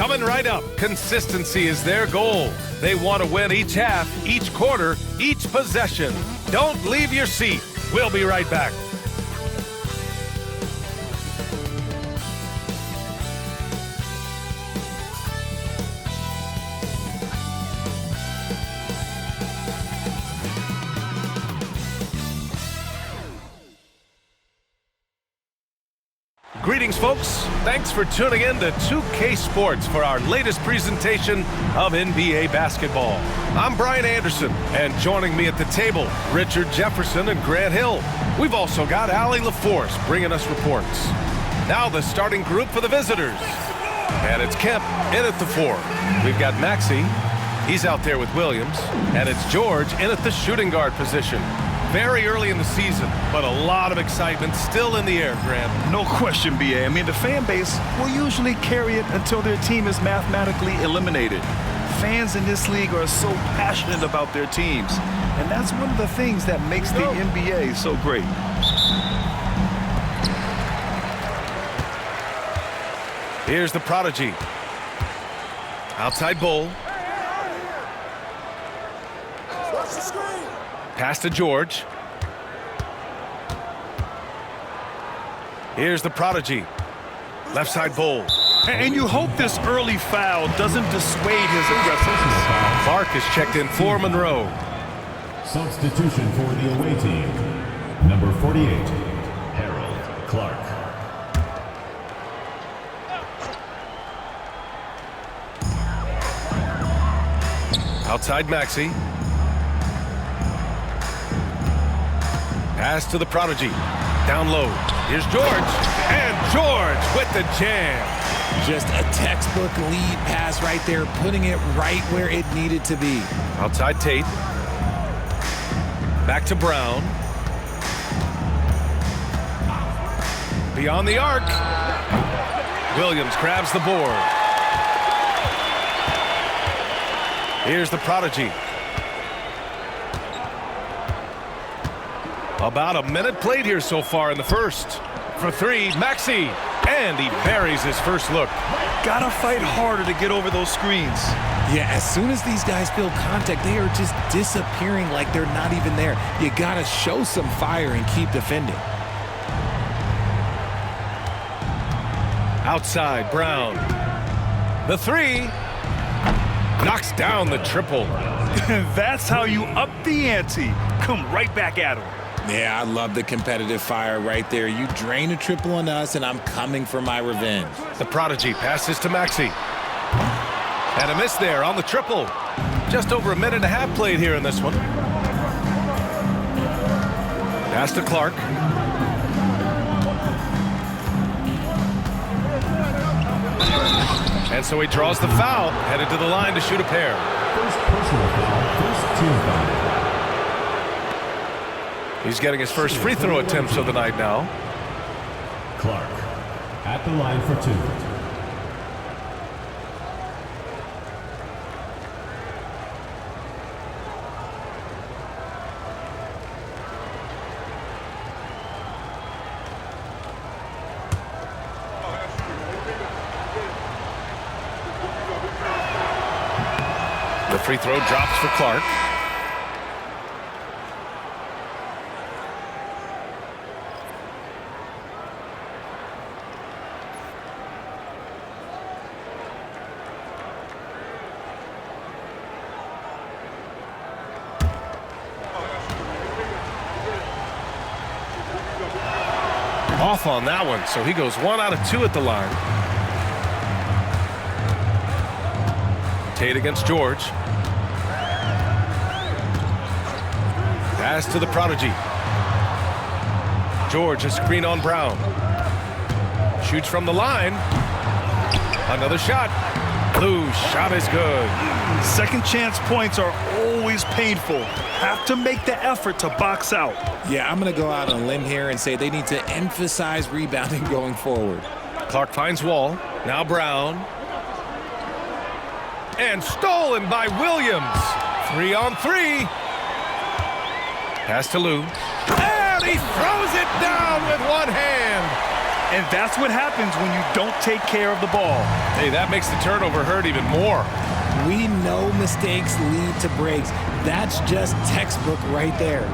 Coming right up, consistency is their goal. They want to win each half, each quarter, each possession. Don't leave your seat. We'll be right back. Greetings, folks. Thanks for tuning in to 2K Sports for our latest presentation of NBA basketball. I'm Brian Anderson, and joining me at the table, Richard Jefferson and Grant Hill. We've also got Allie LaForce bringing us reports. Now the starting group for the visitors. And it's Kemp in at the 4. We've got Maxey. He's out there with Williams. And it's George in at the shooting guard position. Very early in the season, but a lot of excitement still in the air, Grant. No question, B.A. I mean, the fan base will usually carry it until their team is mathematically eliminated. Fans in this league are so passionate about their teams, and that's one of the things that makes the NBA so great. Here's the prodigy. Outside Bull. Pass to George. Here's the prodigy. Left side Bull. And you hope this early foul doesn't dissuade his aggressiveness. Clark is checked in for Monroe. Substitution for the away team. Number 48, Harold Clark. Outside Maxey. Pass to the prodigy. Down low. Here's George. And George with the jam. Just a textbook lead pass right there, putting it right where it needed to be. Outside Tate. Back to Brown. Beyond the arc. Williams grabs the board. Here's the prodigy. About a minute played here so far in the first. For 3, Maxey. And he buries his first look. Gotta fight harder to get over those screens. Yeah, as soon as these guys feel contact, they are just disappearing like they're not even there. You gotta show some fire and keep defending. Outside, Brown. The 3. Knocks down the triple. That's how you up the ante. Come right back at him. Yeah, I love the competitive fire right there. You drain a triple on us, and I'm coming for my revenge. The prodigy passes to Maxey. And a miss there on the triple. Just over a minute and a half played here in this one. Pass to Clark. And so he draws the foul, headed to the line to shoot a pair. First personal foul, first team foul. He's getting his first free throw attempts of the night now. Clark at the line for 2. The free throw drops for Clark. Off on that one, so he goes 1 out of 2 at the line. Tate against George. Pass to the prodigy. George, a screen on Brown. Shoots from the line. Another shot. Blue shot is good. Second chance points are always painful. Have to make the effort to box out. Yeah, I'm going to go out on a limb here and say they need to emphasize rebounding going forward. Clark finds Wall. Now Brown. And stolen by Williams. 3 on 3. Pass to Lou. And he throws it down with one hand. And that's what happens when you don't take care of the ball. Hey, that makes the turnover hurt even more. We know mistakes lead to breaks. That's just textbook right there.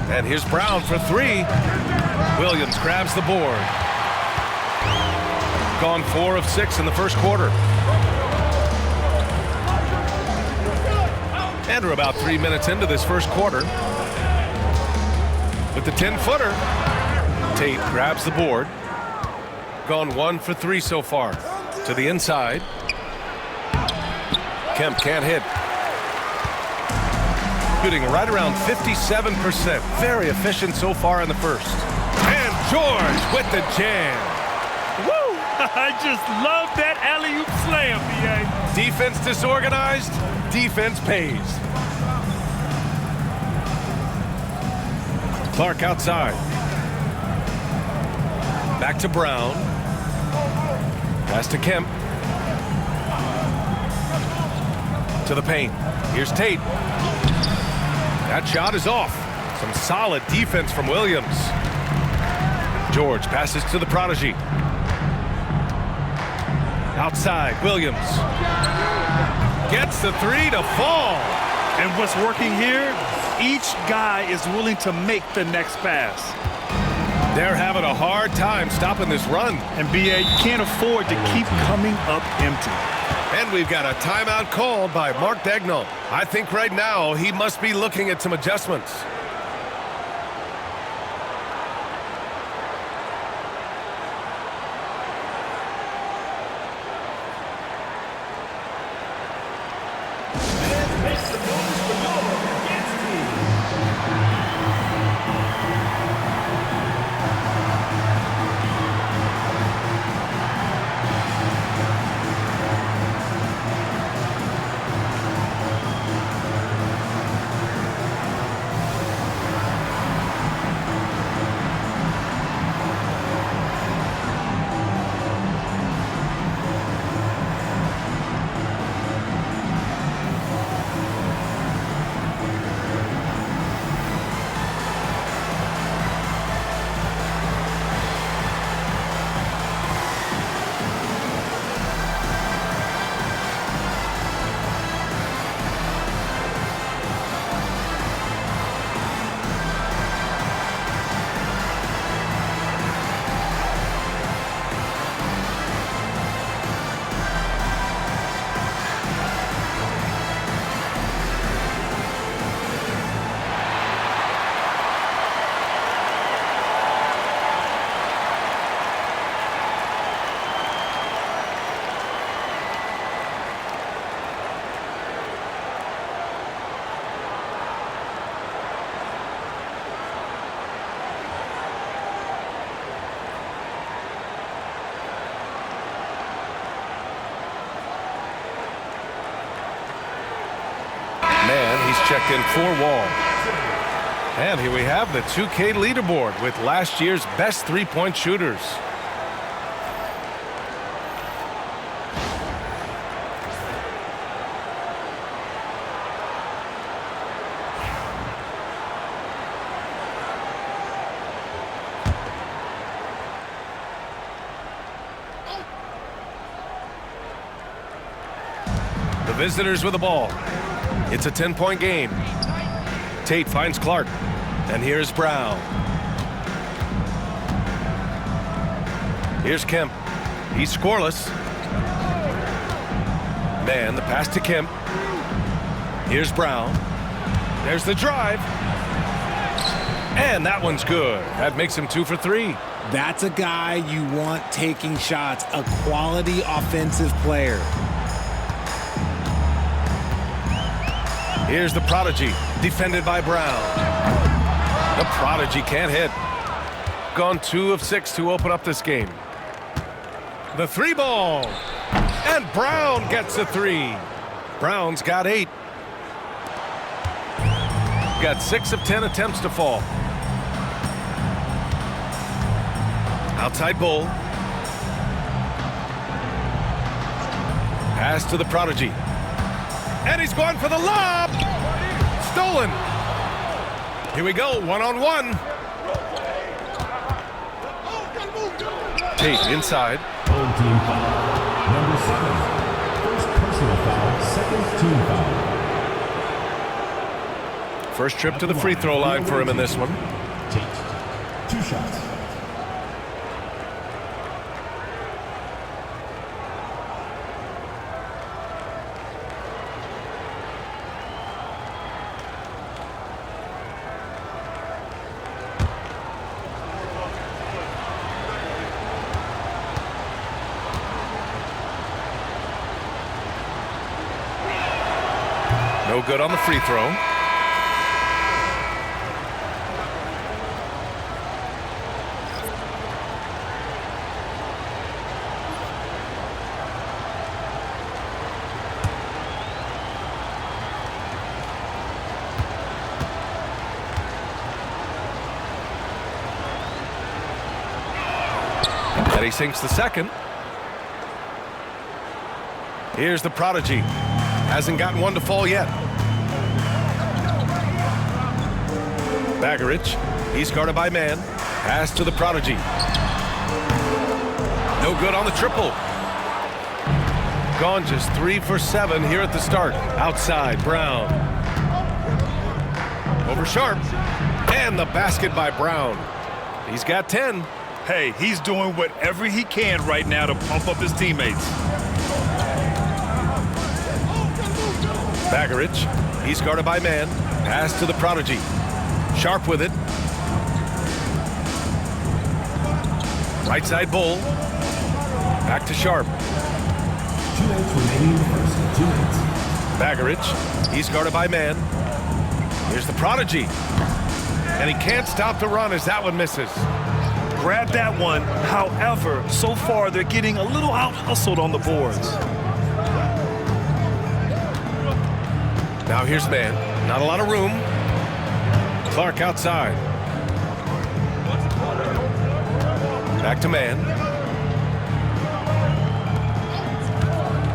And here's Brown for three. Williams grabs the board. Gone 4 of 6 in the first quarter. And we're about 3 minutes into this first quarter. With the 10-footer, Tate grabs the board. Gone 1 for 3 so far. To the inside. Kemp can't hit. Shooting right around 57%. Very efficient so far in the first. And George with the jam. Woo! I just love that alley-oop slam, B.A. Defense disorganized, defense pays. Clark outside. Back to Brown. Pass to Kemp. To the paint. Here's Tate. That shot is off. Some solid defense from Williams. George passes to the prodigy. Outside, Williams. Gets the three to fall. And what's working here, each guy is willing to make the next pass. They're having a hard time stopping this run. And B.A., you can't afford to keep coming up empty. And we've got a timeout called by Mark Daigneault. I think right now he must be looking at some adjustments. Checked in for Wall. And here we have the 2K leaderboard with last year's best three-point shooters. The visitors with the ball. It's a 10-point game. Tate finds Clark. And here's Brown. Here's Kemp. He's scoreless. Man, the pass to Kemp. Here's Brown. There's the drive. And that one's good. That makes him 2 for 3. That's a guy you want taking shots, a quality offensive player. Here's the prodigy, defended by Brown. The prodigy can't hit. Gone 2 of 6 to open up this game. The 3-ball. And Brown gets a 3. Brown's got 8. Got 6 of 10 attempts to fall. Outside Bull. Pass to the prodigy. And he's going for the lob. Stolen. Here we go, one-on-one. Tate inside. Home team foul. Number 7. First personal foul, second team foul. First trip to the free throw line for him in this one. Tate, 2 shots. No good on the free throw. And he sinks the second. Here's the prodigy. Hasn't gotten one to fall yet. Baggerich, he's guarded by man. Pass to the prodigy. No good on the triple. Gone just 3 for 7 here at the start. Outside, Brown. Over Sharp. And the basket by Brown. He's got 10. Hey, he's doing whatever he can right now to pump up his teammates. Baggerich, he's guarded by man. Pass to the prodigy. Sharp with it. Right side Bull. Back to Sharp. 2 minutes remaining in the first. 2 minutes. Baggerich, he's guarded by man. Here's the prodigy. And he can't stop the run as that one misses. Grab that one. However, so far they're getting a little out-hustled on the boards. Now here's man. Not a lot of room. Clark outside. Back to man.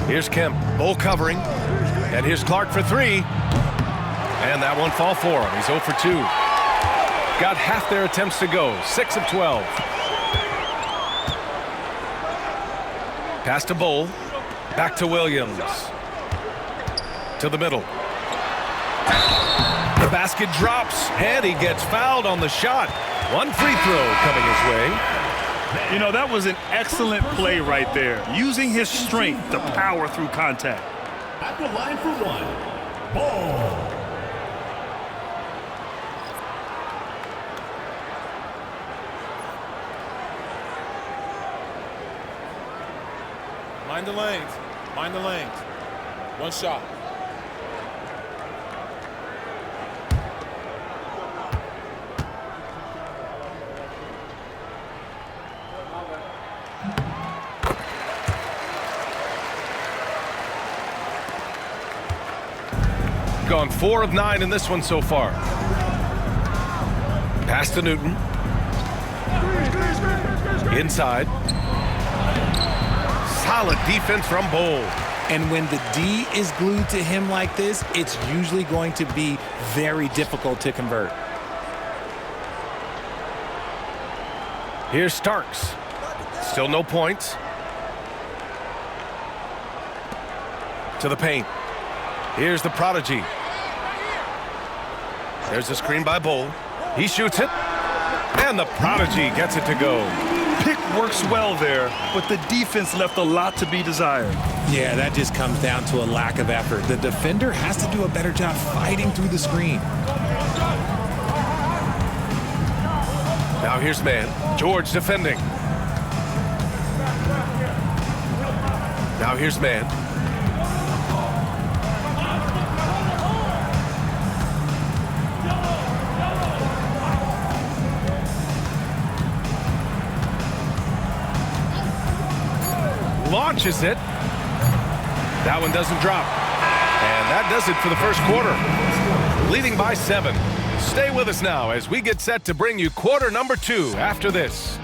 Here's Kemp. Bull covering. And here's Clark for 3. And that one fall for him. He's 0 for 2. Got half their attempts to go. 6 of 12. Pass to Bull. Back to Williams. To the middle. The basket drops, and he gets fouled on the shot. One free throw coming his way. You know, that was an excellent play right there. Using his strength to power through contact. At the line for 1. Ball. Mind the lanes. Mind the lanes. One shot. Gone 4 of 9 in this one so far. Pass to Newton. Inside. Solid defense from Bull. And when the D is glued to him like this, it's usually going to be very difficult to convert. Here's Starks. Still no points. To the paint. Here's the prodigy. There's a screen by Bull. He shoots it. And the prodigy gets it to go. Pick works well there, but the defense left a lot to be desired. Yeah, that just comes down to a lack of effort. The defender has to do a better job fighting through the screen. Now here's man. George defending. Now here's man. Launches it. That one doesn't drop. And that does it for the first quarter. Leading by 7. Stay with us now as we get set to bring you quarter number 2 after this.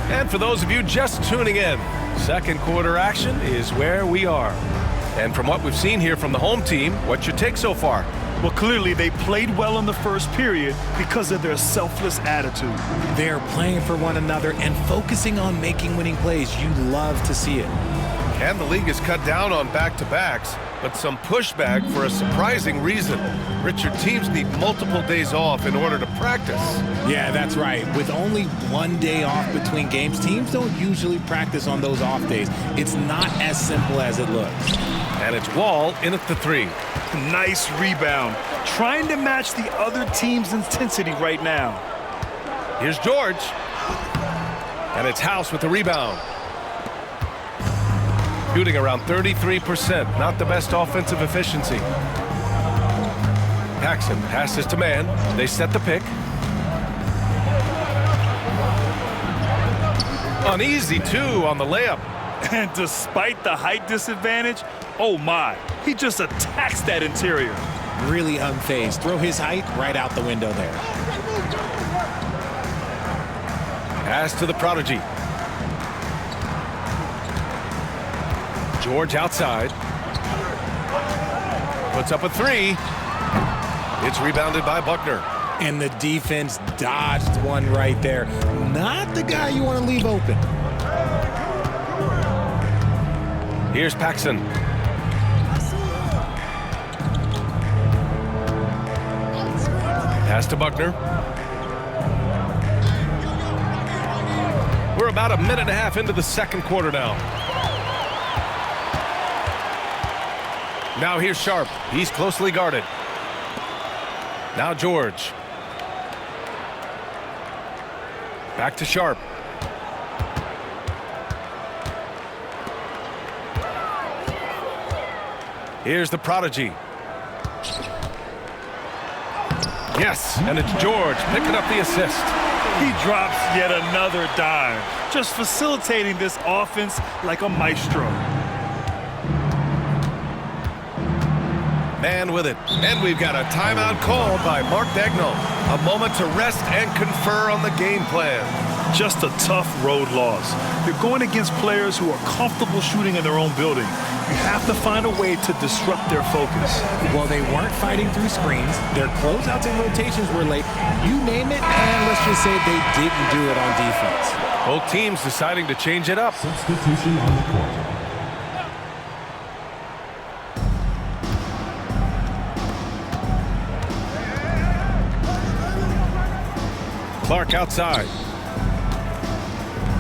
And for those of you just tuning in, second quarter action is where we are. And from what we've seen here from the home team, what's your take so far? Well, clearly they played well in the first period because of their selfless attitude. They're playing for one another and focusing on making winning plays. You love to see it. And the league has cut down on back-to-backs, but some pushback for a surprising reason. Richard, teams need multiple days off in order to practice. Yeah, that's right. With only one day off between games, teams don't usually practice on those off days. It's not as simple as it looks. And it's Wall in at the 3. Nice rebound. Trying to match the other team's intensity right now. Here's George. And it's House with the rebound. Shooting around 33%. Not the best offensive efficiency. Paxson passes to man. They set the pick. Uneasy, too, on the layup. And despite the height disadvantage, oh my, he just attacks that interior. Really unfazed. Throw his height right out the window there. Pass to the prodigy. George outside. Puts up a 3. It's rebounded by Buckner. And the defense dodged one right there. Not the guy you want to leave open. Here's Paxson. Pass to Buckner. We're about a minute and a half into the second quarter now. Now here's Sharp. He's closely guarded. Now George. Back to Sharp. Here's the prodigy. Yes, and it's George picking up the assist. He drops yet another dime, just facilitating this offense like a maestro. Man with it. And we've got a timeout called by Mark Daigneault. A moment to rest and confer on the game plan. Just a tough road loss. You're going against players who are comfortable shooting in their own building. You have to find a way to disrupt their focus. Well, they weren't fighting through screens. Their closeouts and rotations were late. You name it, and let's just say they didn't do it on defense. Both teams deciding to change it up. Substitution on the court. Clark outside.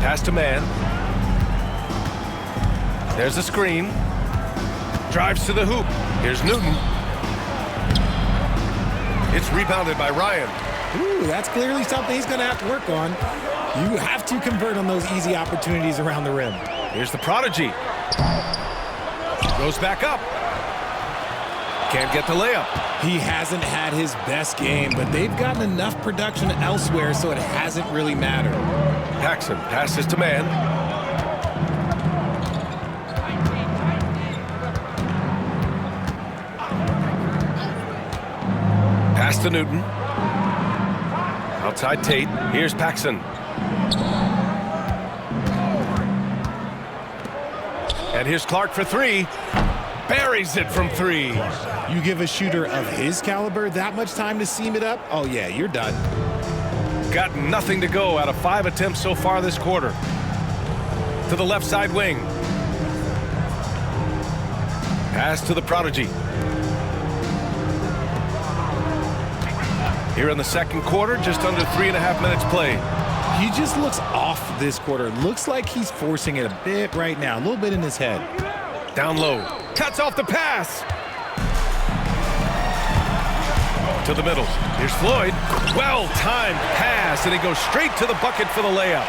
Pass to man. There's a screen. Drives to the hoop. Here's Newton. It's rebounded by Ryan. Ooh, that's clearly something he's going to have to work on. You have to convert on those easy opportunities around the rim. Here's the prodigy. Goes back up. Can't get the layup. He hasn't had his best game, but they've gotten enough production elsewhere, so it hasn't really mattered. Paxson passes to man. Pass to Newton. Outside Tate. Here's Paxson. And here's Clark for 3. Buries it from 3. You give a shooter of his caliber that much time to seam it up? Oh, yeah, you're done. Got nothing to go out of 5 attempts so far this quarter. To the left side wing. Pass to the prodigy. Here in the second quarter, just under 3.5 minutes played. He just looks off this quarter. Looks like he's forcing it a bit right now, a little bit in his head. Down low. Cuts off the pass. To the middle. Here's Floyd. Well-timed pass, and he goes straight to the bucket for the layup.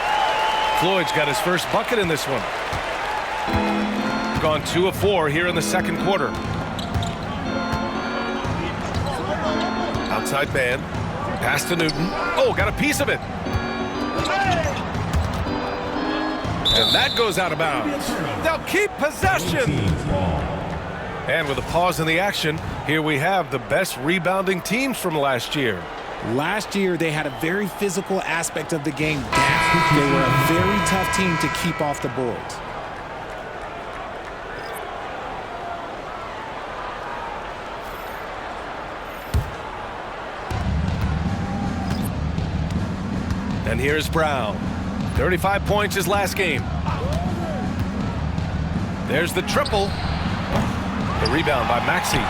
Floyd's got his first bucket in this one. Gone 2 of 4 here in the second quarter. Outside man. Pass to Newton. Oh, got a piece of it. And that goes out of bounds. They'll keep possession. And with a pause in the action, here we have the best rebounding teams from last year. Last year, they had a very physical aspect of the game down. They were a very tough team to keep off the boards. And here's Brown. 35 points his last game. There's the triple. The rebound by Maxey.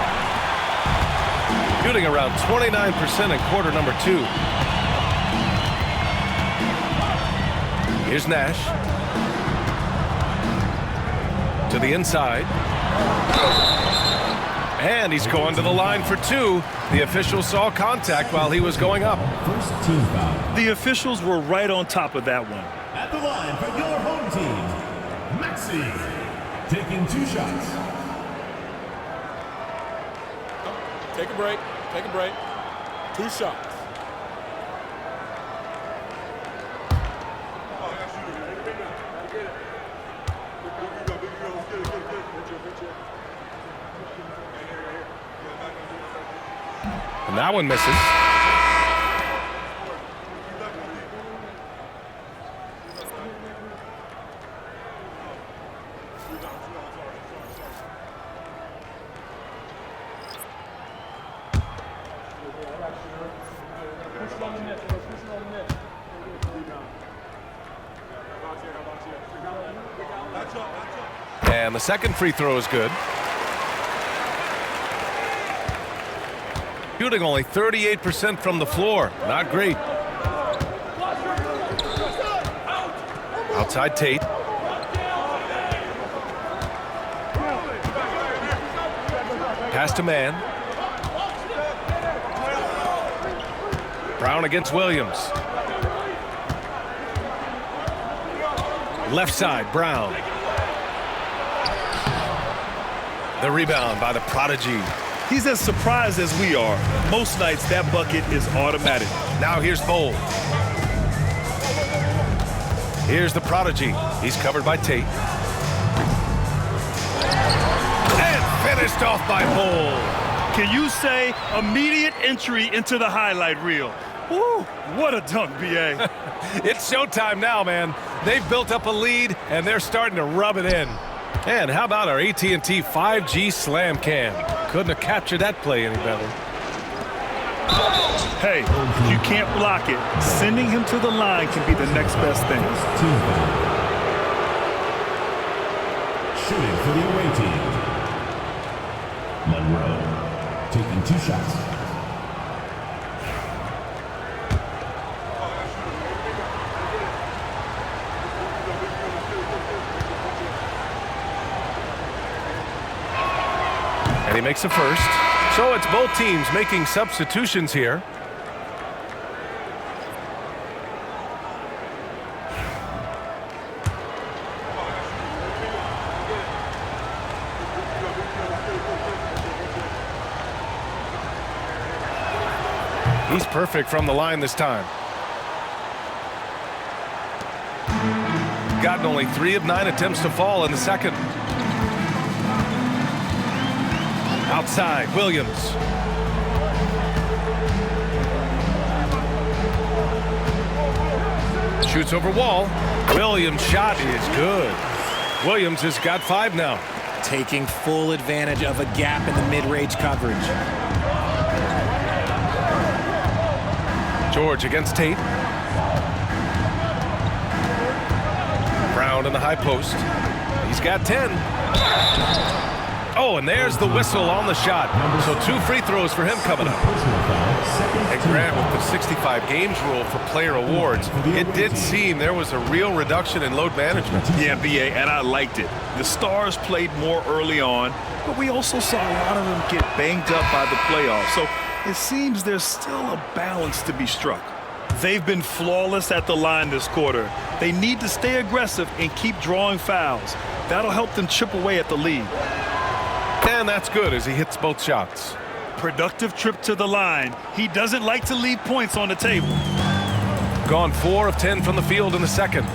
Shooting around 29% in quarter number 2. Here's Nash. To the inside. And he's going to the line for 2. The official saw contact while he was going up. First team foul. The officials were right on top of that one. At the line for your home team, Maxey, taking 2 shots. Take a break. Take a break. 2 shots. And that one misses. And the second free throw is good. Shooting only 38% from the floor. Not great. Outside Tate. Pass to man. Brown against Williams. Left side, Brown. The rebound by the prodigy. He's as surprised as we are. Most nights, that bucket is automatic. Now here's Bowl. Here's the prodigy. He's covered by Tate. And finished off by Bowl. Can you say immediate entry into the highlight reel? Woo, what a dunk, B.A. It's showtime now, man. They've built up a lead, and they're starting to rub it in. And how about our AT&T 5G Slam Cam? Couldn't have captured that play any better. Hey, if you can't block it, sending him to the line can be the next best thing. Team foul. Shooting for the away team, Monroe, taking 2 shots. And he makes the first. So it's both teams making substitutions here. He's perfect from the line this time. Gotten only 3 of 9 attempts to fall in the second. Outside, Williams. Shoots over wall. Williams' shot is good. Williams has got 5 now. Taking full advantage of a gap in the mid-range coverage. George against Tate. Brown in the high post. He's got 10. Oh, and there's the whistle on the shot. So 2 free throws for him coming up. And Grant, with the 65 games rule for player awards, it did seem there was a real reduction in load management. Yeah, B.A., and I liked it. The Stars played more early on, but we also saw a lot of them get banged up by the playoffs. So it seems there's still a balance to be struck. They've been flawless at the line this quarter. They need to stay aggressive and keep drawing fouls. That'll help them chip away at the lead. And that's good as he hits both shots. Productive trip to the line. He doesn't like to leave points on the table. Gone 4 of 10 from the field in the second.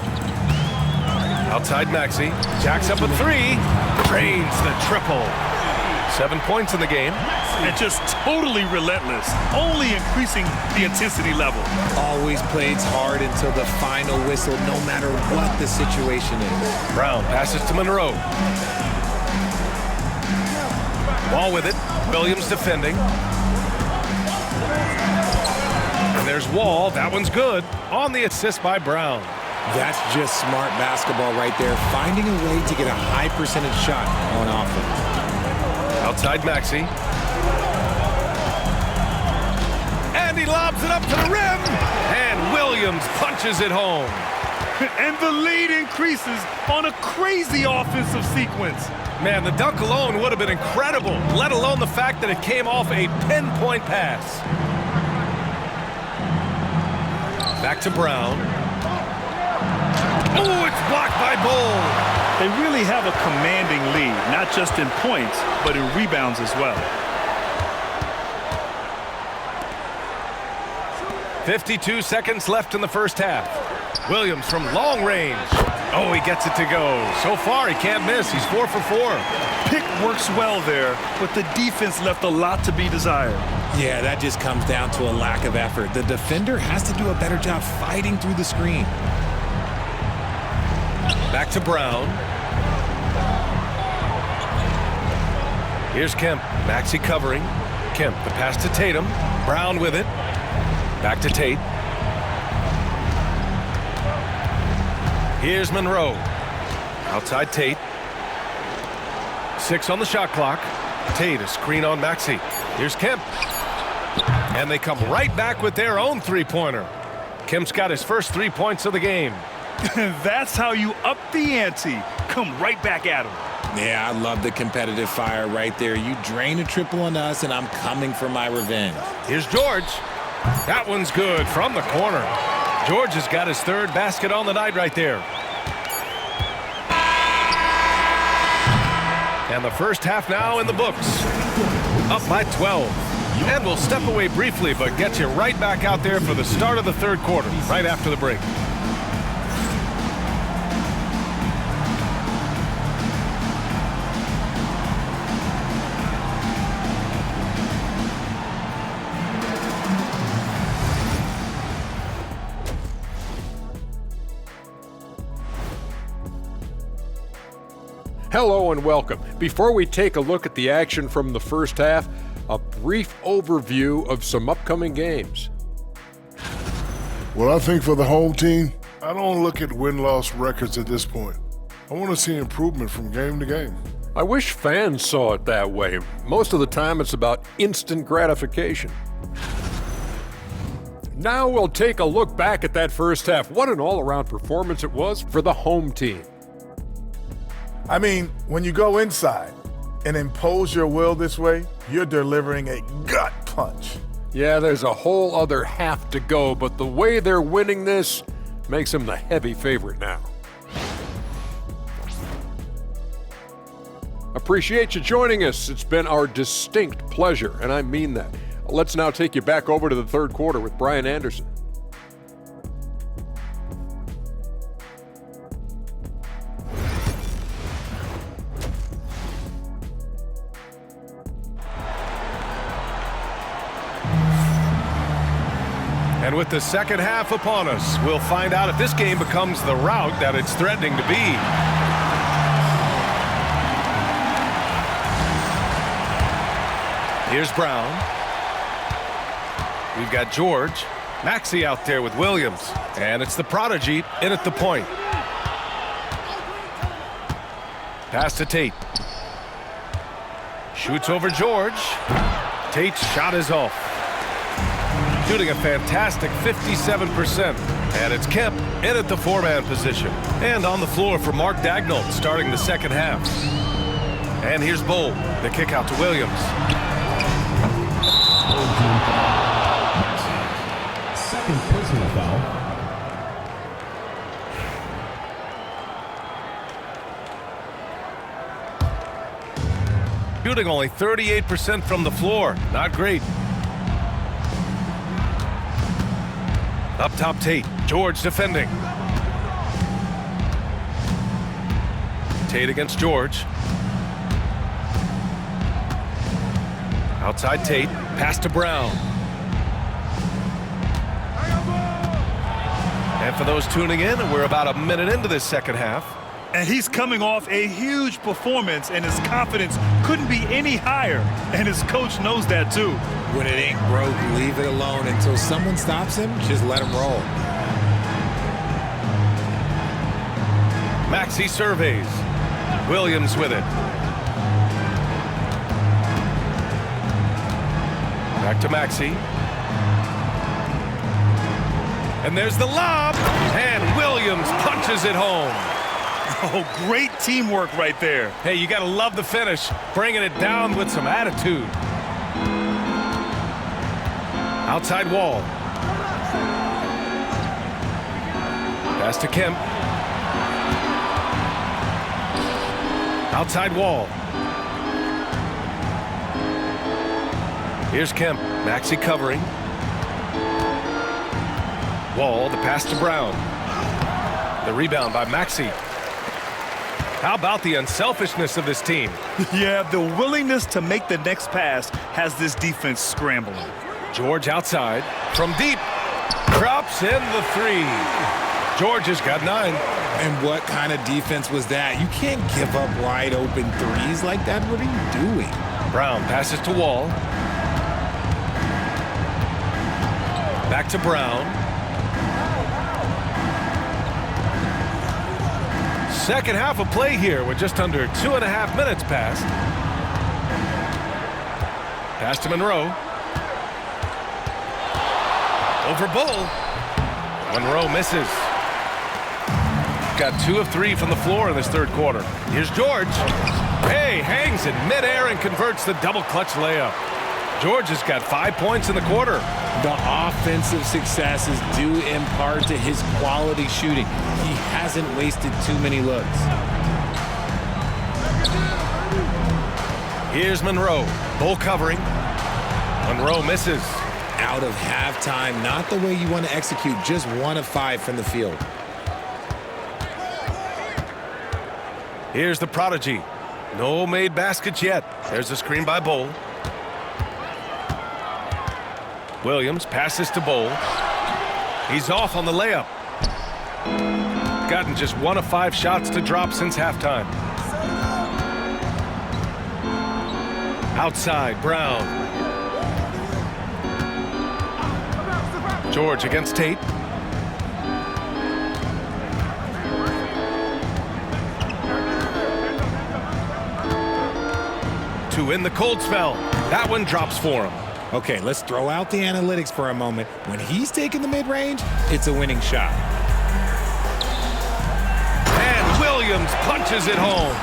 Outside Maxey. Jacks up a 3. Drains the triple. 7 points in the game. And just totally relentless, only increasing the intensity level. Always plays hard until the final whistle, no matter what the situation is. Brown passes to Monroe. Ball with it. Williams defending. And there's Wall. That one's good. On the assist by Brown. That's just smart basketball right there, finding a way to get a high percentage shot on offense. Outside Maxey. And he lobs it up to the rim. And Williams punches it home. And the lead increases on a crazy offensive sequence. Man, the dunk alone would have been incredible, let alone the fact that it came off a pinpoint pass. Back to Brown. Oh, it's blocked by Bull. They really have a commanding lead, not just in points, but in rebounds as well. 52 seconds left in the first half. Williams from long range. Oh, he gets it to go. So far, he can't miss. He's 4 for 4. Pick works well there, but the defense left a lot to be desired. Yeah, that just comes down to a lack of effort. The defender has to do a better job fighting through the screen. Back to Brown. Here's Kemp. Maxey covering. Kemp, the pass to Tatum. Brown with it. Back to Tate. Here's Monroe. Outside Tate. 6 on the shot clock. Tate, a screen on Maxey. Here's Kemp. And they come right back with their own three-pointer. Kemp's got his first 3 points of the game. That's how you up the ante. Come right back at him. Yeah, I love the competitive fire right there. You drain a triple on us, and I'm coming for my revenge. Here's George. That one's good from the corner. George has got his 3rd basket on the night right there. And the first half now in the books. Up by 12. And we'll step away briefly, but get you right back out there for the start of the 3rd quarter, right after the break. Hello and welcome. Before we take a look at the action from the first half, a brief overview of some upcoming games. Well, I think for the home team, I don't look at win-loss records at this point. I want to see improvement from game to game. I wish fans saw it that way. Most of the time it's about instant gratification. Now we'll take a look back at that first half. What an all-around performance it was for the home team. I mean, when you go inside and impose your will this way, you're delivering a gut punch. Yeah, there's a whole other half to go, but the way they're winning this makes them the heavy favorite now. Appreciate you joining us. It's been our distinct pleasure, and I mean that. Let's now take you back over to the 3rd quarter with Brian Anderson. And with the second half upon us, we'll find out if this game becomes the rout that it's threatening to be. Here's Brown. We've got George. Maxey out there with Williams. And it's the prodigy in at the point. Pass to Tate. Shoots over George. Tate's shot is off. Shooting a fantastic 57%. And it's Kemp in at the 4-man position. And on the floor for Mark Dagnall starting the second half. And here's Bull. The kick out to Williams. Second personal foul. Shooting only 38% from the floor. Not great. Up top, Tate. George defending. Tate against George. Outside Tate, pass to Brown. And for those tuning in, we're about a minute into this second half. And he's coming off a huge performance, and his confidence couldn't be any higher. And his coach knows that too. When it ain't broke, leave it alone until someone stops him. Just let him roll. Maxey surveys. Williams with it. Back to Maxey. And there's the lob. And Williams punches it home. Oh, great teamwork right there. Hey, you got to love the finish. Bringing it down with some attitude. Outside Wall. Pass to Kemp. Outside Wall. Here's Kemp. Maxey covering. Wall, the pass to Brown. The rebound by Maxey. How about the unselfishness of this team? Yeah, the willingness to make the next pass has this defense scrambling. George outside. From deep. Drops in the three. George has got 9. And what kind of defense was that? You can't give up wide open threes like that. What are you doing? Brown passes to Wall. Back to Brown. Second half of play here with just under 2.5 minutes passed. Pass to Monroe. Over Bull. Monroe misses. Got 2 of 3 from the floor in this third quarter. Here's George. Hey, hangs in midair and converts the double clutch layup. George has got 5 points in the quarter. The offensive success is due in part to his quality shooting. He hasn't wasted too many looks. Here's Monroe. Bull covering. Monroe misses. Out of halftime, not the way you want to execute, just 1 of 5 from the field. Here's the prodigy. No made baskets yet. There's a screen by Bull. Williams passes to Bull. He's off on the layup. Gotten just 1 of 5 shots to drop since halftime. Outside, Brown. George against Tate. To win the cold spell. That one drops for him. Okay, let's throw out the analytics for a moment. When he's taking the mid-range, it's a winning shot. And Williams punches it home.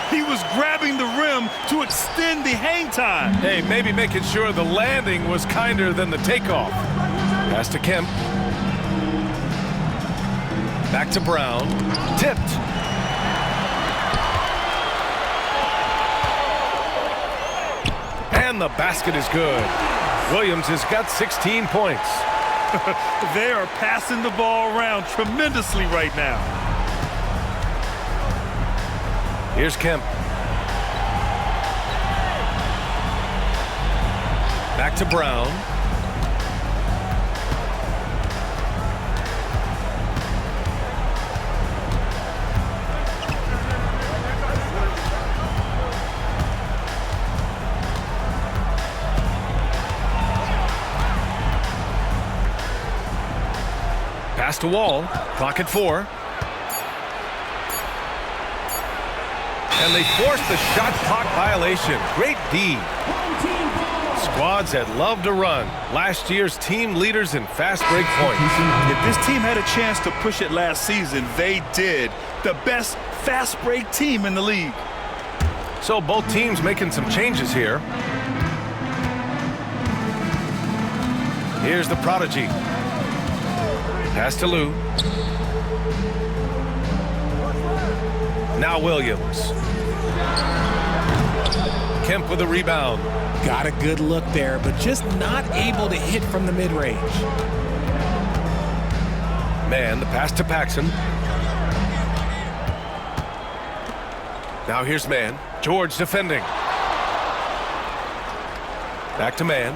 He was grabbing the rim to extend the hang time. Hey, maybe making sure the landing was kinder than the takeoff. Pass to Kemp. Back to Brown. Tipped. And the basket is good. Williams has got 16 points. They are passing the ball around tremendously right now. Here's Kemp. Back to Brown. Pass to Wall. Clock at 4. And they forced the shot clock violation. Great D. Squads that love to run. Last year's team leaders in fast break points. If this team had a chance to push it last season, they did. The best fast break team in the league. So both teams making some changes here. Here's the prodigy. Pass to Lou. Now Williams. Kemp with a rebound. Got a good look there, but just not able to hit from the mid-range. Man, the pass to Paxson. Now here's Man. George defending. Back to man.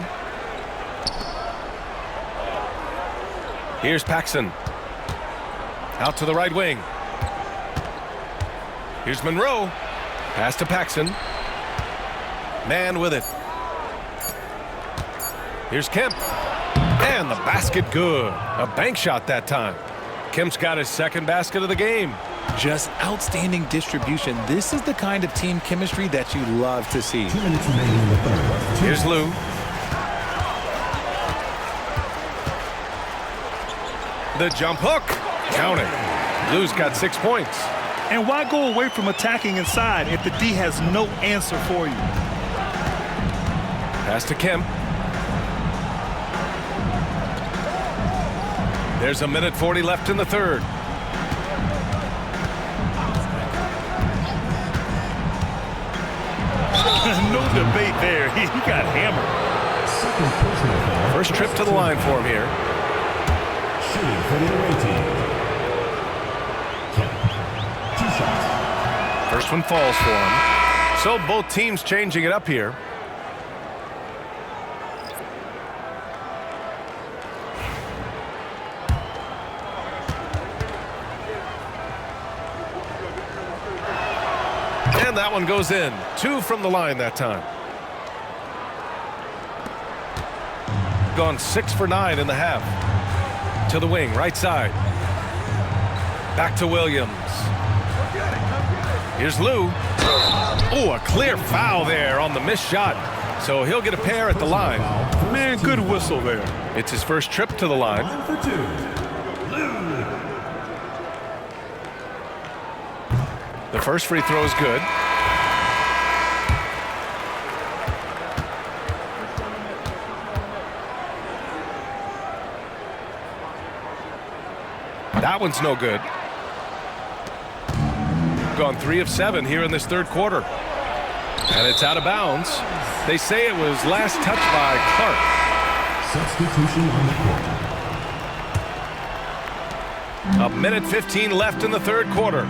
Here's Paxson. Out to the right wing. Here's Monroe. Pass to Paxson. Man with it. Here's Kemp. And the basket good. A bank shot that time. Kemp's got his second basket of the game. Just outstanding distribution. This is the kind of team chemistry that you love to see. 2 minutes remaining in the third. Here's Lou. The jump hook. Count it. Lou's got 6 points. And why go away from attacking inside if the D has no answer for you? Pass to Kemp. There's 1:40 left in the third. No debate there. He got hammered. Second personal foul. First trip to the line for him here. Shooting for the away team. Kemp. 2 shots. First one falls for him. So both teams changing it up here. And that one goes in. 2 from the line that time. Gone 6 for 9 in the half. To the wing, right side. Back to Williams. Here's Lou. Oh, a clear foul there on the missed shot. So he'll get a pair at the line. Man, good whistle there. It's his first trip to the line. Line for 2. The first free throw is good. That one's no good. Gone 3 of 7 here in this third quarter. And it's out of bounds. They say it was last touched by Clark. Substitution on the court. 1:15 left in the third quarter.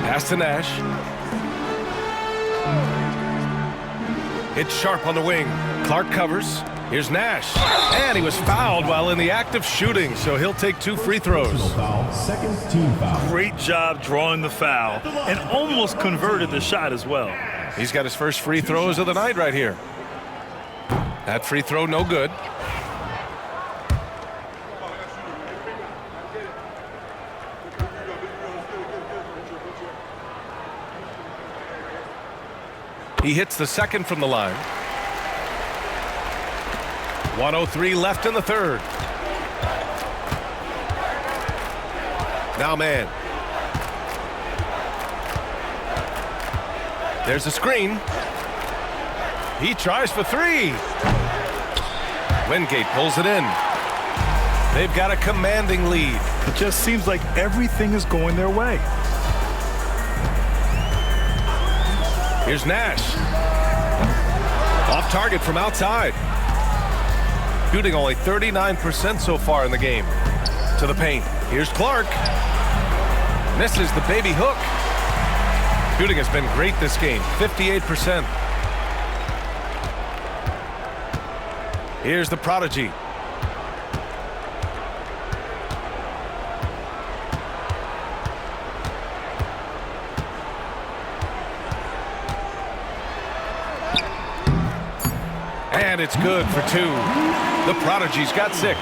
Pass to Nash. It's Sharp on the wing. Clark covers. Here's Nash. And he was fouled while in the act of shooting, so he'll take 2 free throws. Personal foul. Second team foul. Great job drawing the foul and almost converted the shot as well. He's got his first free throws of the night right here. That free throw no good. He hits the second from the line. 1:03 left in the third. Now man. There's a screen. He tries for 3. Wingate pulls it in. They've got a commanding lead. It just seems like everything is going their way. Here's Nash. Off target from outside. Shooting only 39% so far in the game. To the paint. Here's Clark. Misses the baby hook. Shooting has been great this game. 58%. Here's the prodigy. And it's good for 2. The prodigy's got 6.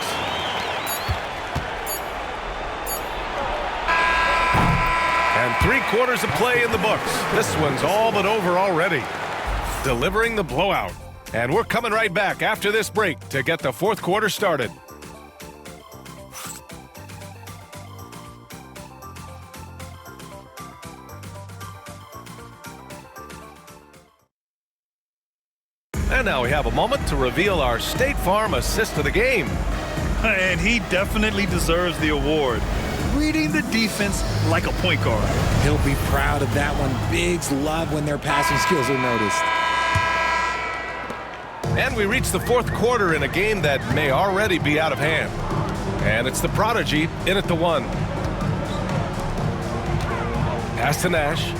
And 3 quarters of play in the books. This one's all but over already. Delivering the blowout. And we're coming right back after this break to get the fourth quarter started. And now we have a moment to reveal our State Farm assist of the game. And he definitely deserves the award. Reading the defense like a point guard. He'll be proud of that one. Bigs love when their passing skills are noticed. And we reach the fourth quarter in a game that may already be out of hand. And it's the prodigy in at the 1. Pass to Nash.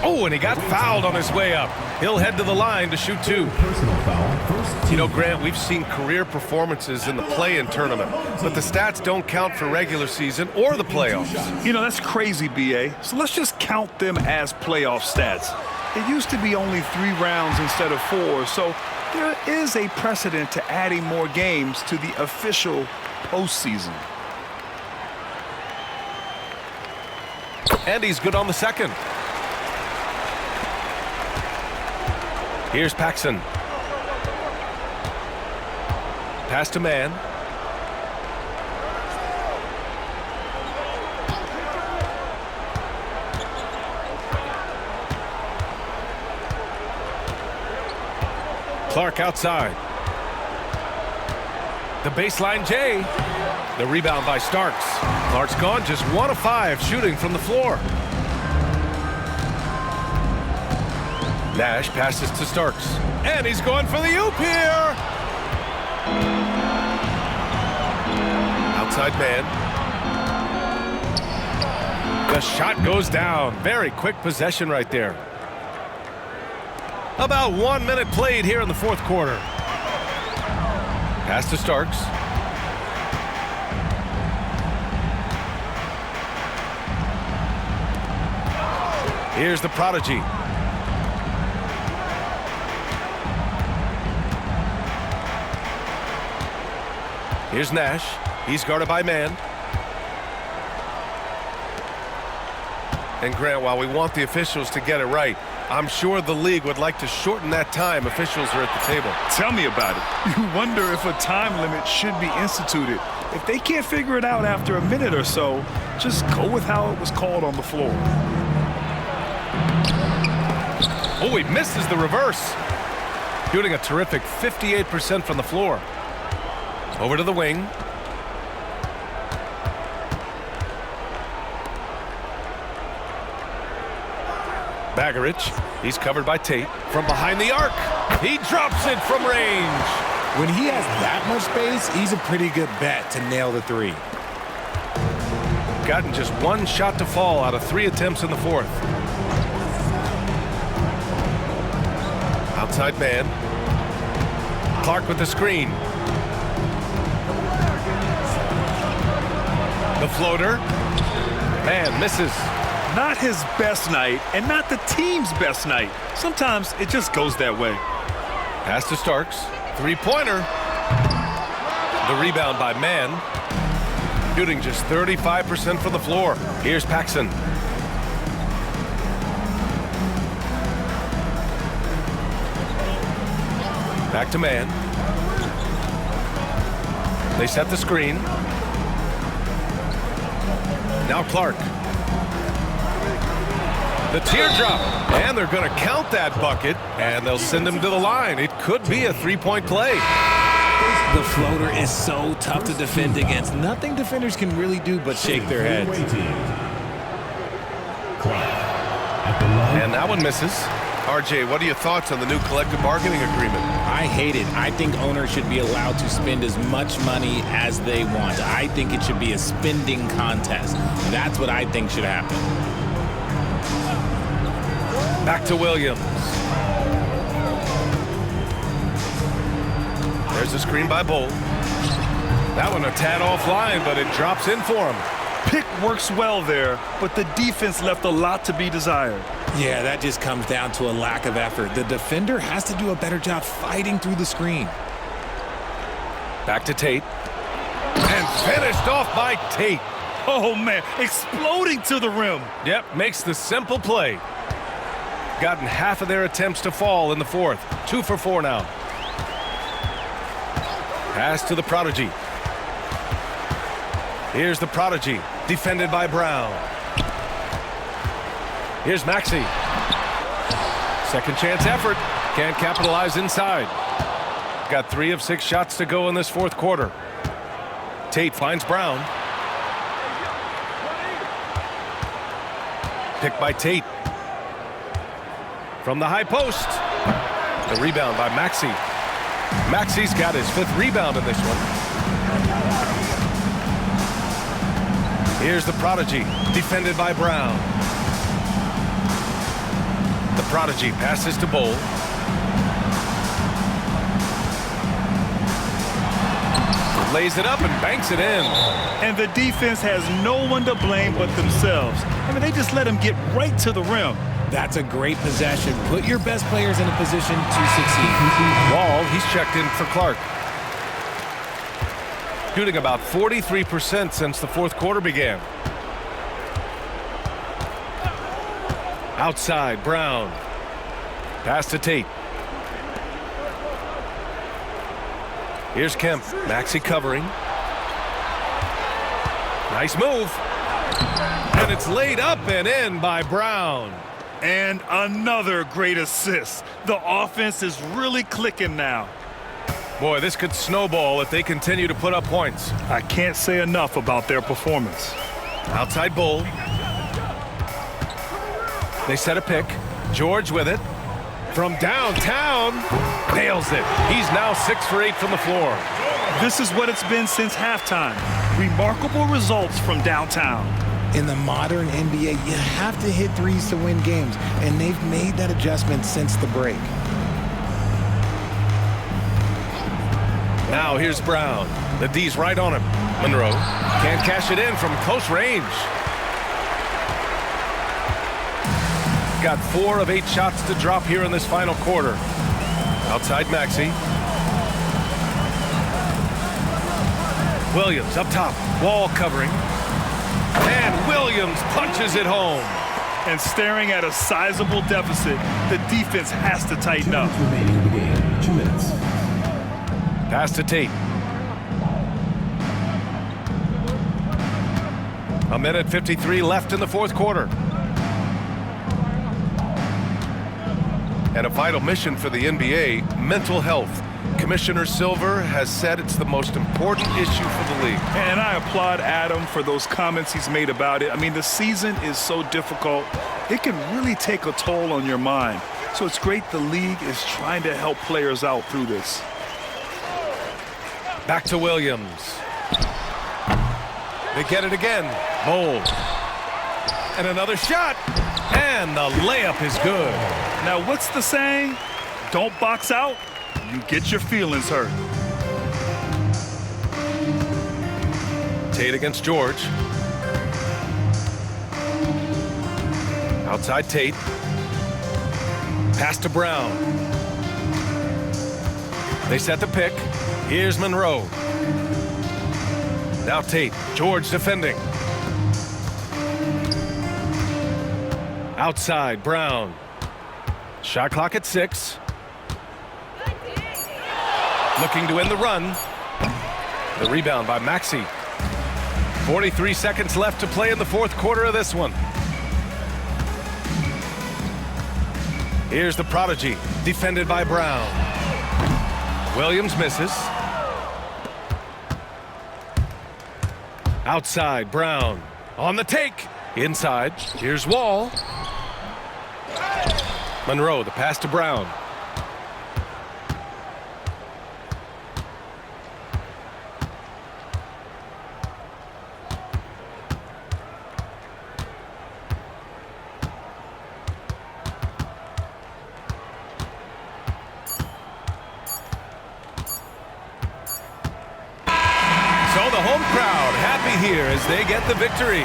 Oh, and he got fouled on his way up. He'll head to the line to shoot 2. Personal foul, first team. You know, Grant, we've seen career performances in the play-in tournament, but the stats don't count for regular season or the playoffs. You know, that's crazy, B.A. So let's just count them as playoff stats. It used to be only 3 rounds instead of 4, so there is a precedent to adding more games to the official postseason. And he's good on the second. Here's Paxson. Pass to man. Clark outside. The baseline J. The rebound by Starks. Clark's gone just 1 of 5 shooting from the floor. Nash passes to Starks. And he's going for the oop here. Outside man. The shot goes down. Very quick possession right there. About 1 minute played here in the fourth quarter. Pass to Starks. Here's the prodigy. Here's Nash. He's guarded by man. And Grant, while we want the officials to get it right, I'm sure the league would like to shorten that time officials are at the table. Tell me about it. You wonder if a time limit should be instituted. If they can't figure it out after a minute or so, just go with how it was called on the floor. Oh, he misses the reverse. Shooting a terrific 58% from the floor. Over to the wing. Bagarich, he's covered by Tate. From behind the arc, he drops it from range. When he has that much space, he's a pretty good bet to nail the 3. Gotten just 1 shot to fall out of 3 attempts in the fourth. Outside man. Clark with the screen. The floater. Man misses. Not his best night, and not the team's best night. Sometimes it just goes that way. Pass to Starks. 3-pointer. The rebound by man. Shooting just 35% from the floor. Here's Paxson. Back to man. They set the screen. Now Clark. The teardrop. And they're going to count that bucket, and they'll send him to the line. It could be a 3-point play. The floater is so tough to defend against. Nothing defenders can really do but shake their heads. And that one misses. RJ, what are your thoughts on the new collective bargaining agreement? I hate it. I think owners should be allowed to spend as much money as they want. I think it should be a spending contest. That's what I think should happen. Back to Williams. There's a screen by Bull. That one a tad offline, but it drops in for him. Pick works well there, but the defense left a lot to be desired. Yeah, that just comes down to a lack of effort. The defender has to do a better job fighting through the screen. Back to Tate. And finished off by Tate. Oh, man, exploding to the rim. Yep, makes the simple play. Gotten half of their attempts to fall in the fourth. 2 for 4 now. Pass to the prodigy. Here's the prodigy, defended by Brown. Here's Maxey. Second chance effort. Can't capitalize inside. Got 3 of 6 shots to go in this fourth quarter. Tate finds Brown. Picked by Tate. From the high post. The rebound by Maxey. Maxey's got his 5th rebound in this one. Here's the prodigy, defended by Brown. The prodigy passes to Bowl. Lays it up and banks it in. And the defense has no one to blame but themselves. I mean, they just let him get right to the rim. That's a great possession. Put your best players in a position to succeed. Wall, he's checked in for Clark. Shooting about 43% since the fourth quarter began. Outside, Brown. Pass to Tate. Here's Kemp. Maxey covering. Nice move. And it's laid up and in by Brown. And another great assist. The offense is really clicking now. Boy, this could snowball if they continue to put up points. I can't say enough about their performance. Outside Bull. They set a pick. George with it. From downtown. Nails it. He's now 6 for 8 from the floor. This is what it's been since halftime. Remarkable results from downtown. In the modern NBA, you have to hit threes to win games, and they've made that adjustment since the break. Now here's Brown. The D's right on him. Monroe can't cash it in from close range. Got 4 of 8 shots to drop here in this final quarter. Outside Maxey. Williams up top. Wall covering. And Williams punches it home. And staring at a sizable deficit, the defense has to tighten up. Remaining in the game. 2 minutes. Pass to Tate. 1:53 left in the fourth quarter. And a vital mission for the NBA, mental health. Commissioner Silver has said it's the most important issue for the league. And I applaud Adam for those comments he's made about it. I mean, the season is so difficult. It can really take a toll on your mind. So it's great the league is trying to help players out through this. Back to Williams. They get it again. Bold. And another shot. And the layup is good. Now, what's the saying? Don't box out, you get your feelings hurt. Tate against George. Outside Tate. Pass to Brown. They set the pick. Here's Monroe. Now Tate. George defending. Outside, Brown. Shot clock at 6. Looking to end the run. The rebound by Maxey. 43 seconds left to play in the fourth quarter of this one. Here's the prodigy, defended by Brown. Williams misses. Outside, Brown. On the take. Inside. Here's Wall. Monroe, the pass to Brown. So the home crowd happy here as they get the victory.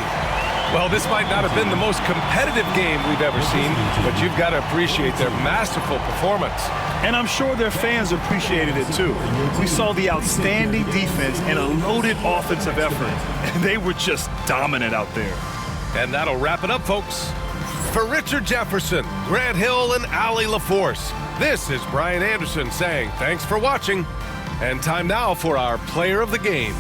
Well, this might not have been the most competitive game we've ever seen, but you've got to appreciate their masterful performance. And I'm sure their fans appreciated it too. We saw the outstanding defense and a loaded offensive effort, and they were just dominant out there. And that'll wrap it up, folks. For Richard Jefferson, Grant Hill, and Allie LaForce, this is Brian Anderson saying thanks for watching, and time now for our player of the game.